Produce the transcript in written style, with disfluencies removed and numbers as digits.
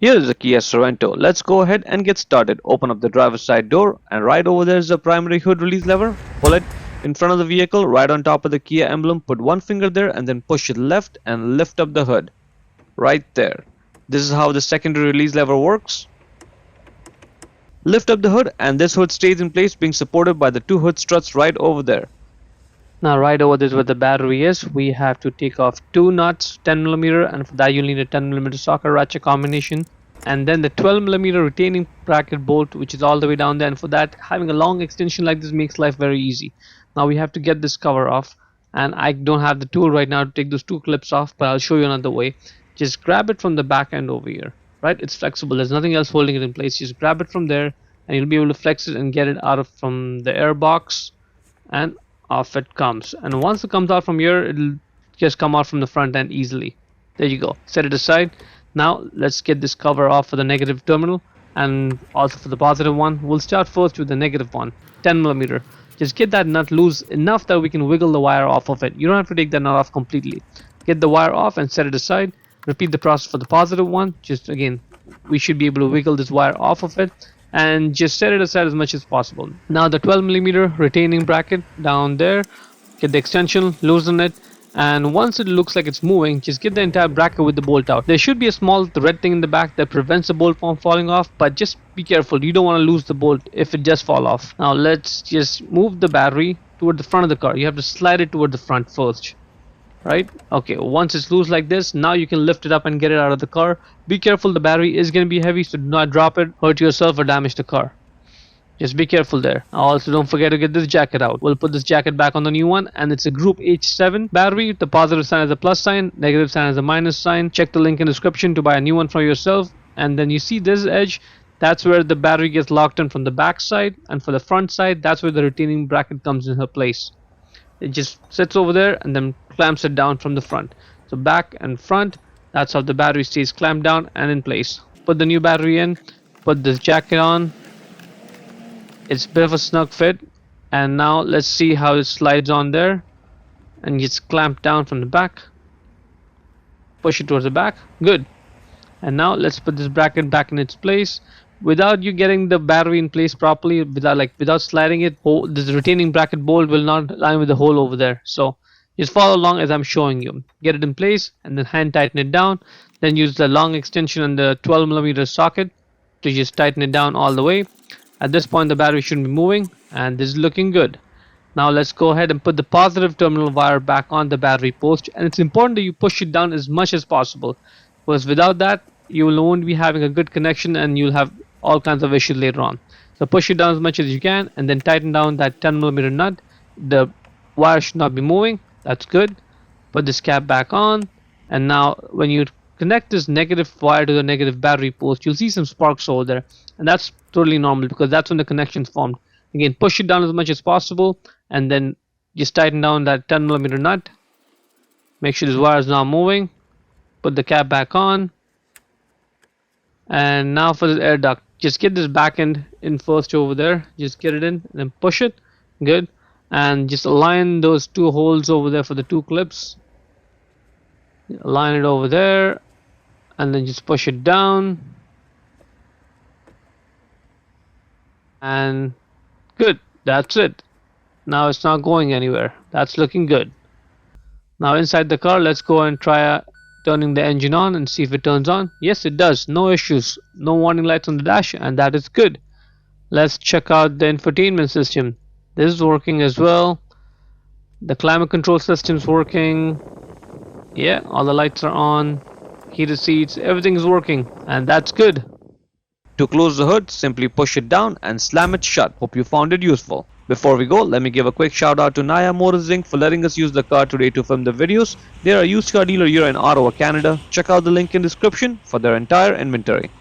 Here is a Kia Sorento. Let's go ahead and get started. Open up the driver's side door, and right over there is the primary hood release lever. Pull it in front of the vehicle, right on top of the Kia emblem. Put one finger there and then push it left and lift up the hood. Right there. This is how the secondary release lever works. Lift up the hood and this hood stays in place, being supported by the two hood struts right over there. Now right over this where the battery is, we have to take off two nuts, 10mm, and for that you'll need a 10mm socket ratchet combination, and then the 12mm retaining bracket bolt, which is all the way down there. And for that, having a long extension like this makes life very easy. Now we have to get this cover off, and I don't have the tool right now to take those two clips off, but I'll show you another way. Just grab it from the back end over here, right? It's flexible, there's nothing else holding it in place. Just grab it from there and you'll be able to flex it and get it out of from the air box, and off it comes. And once it comes out from here, it'll just come out from the front end easily. There you go. Set it aside. Now let's get this cover off for the negative terminal and also for the positive one. We'll start first with the negative one, 10mm. Just get that nut loose enough that we can wiggle the wire off of it. You don't have to take that nut off completely. Get the wire off and set it aside. Repeat the process for the positive one. Just again, we should be able to wiggle this wire off of it and just set it aside as much as possible. Now the 12mm retaining bracket down there, get the extension, loosen it, and once it looks like it's moving, just get the entire bracket with the bolt out. There should be a small red thing in the back that prevents the bolt from falling off, but just be careful, you don't want to lose the bolt if it just fall off. Now let's just move the battery toward the front of the car. You have to slide it toward the front first. Right? Okay, once it's loose like this, now you can lift it up and get it out of the car. Be careful, the battery is going to be heavy, so do not drop it, hurt yourself or damage the car. Just be careful there. Also don't forget to get this jacket out. We'll put this jacket back on the new one, and it's a group H7 battery. The positive sign is a plus sign, negative sign is a minus sign. Check the link in the description to buy a new one for yourself. And then you see this edge, that's where the battery gets locked in from the back side, and for the front side, that's where the retaining bracket comes in her place. It just sits over there and then clamps it down from the front. So back and front, that's how the battery stays clamped down and in place. Put the new battery in, put this jacket on. It's a bit of a snug fit, and now let's see how it slides on there and gets clamped down from the back. Push it towards the back. Good. And now let's put this bracket back in its place. Without you getting the battery in place properly, without sliding it, this retaining bracket bolt will not align with the hole over there. So just follow along as I'm showing you. Get it in place and then hand tighten it down. Then use the long extension on the 12mm socket to just tighten it down all the way. At this point the battery shouldn't be moving, and this is looking good. Now let's go ahead and put the positive terminal wire back on the battery post, and it's important that you push it down as much as possible, because without that you won't be having a good connection and you'll have all kinds of issues later on. So push it down as much as you can and then tighten down that 10mm nut. The wire should not be moving. That's good. Put this cap back on, and now when you connect this negative wire to the negative battery post, you'll see some sparks over there, and that's totally normal because that's when the connection's formed. Again, push it down as much as possible and then just tighten down that 10mm nut. Make sure this wire is not moving. Put the cap back on, and now for the air duct, just get this back end in first over there. Just get it in and then push it. Good. And just align those two holes over there for the two clips. Align it over there and then just push it down. And good. That's it. Now it's not going anywhere. That's looking good. Now inside the car, let's go and try turning the engine on and see if it turns on. Yes, it does. No issues. No warning lights on the dash, and that is good. Let's check out the infotainment system. This is working as well. The climate control system's working. Yeah, all the lights are on. Heated seats, everything is working, and that's good. To close the hood, simply push it down and slam it shut. Hope you found it useful. Before we go, let me give a quick shout out to Naya Motors Inc. for letting us use the car today to film the videos. They are a used car dealer here in Ottawa, Canada. Check out the link in description for their entire inventory.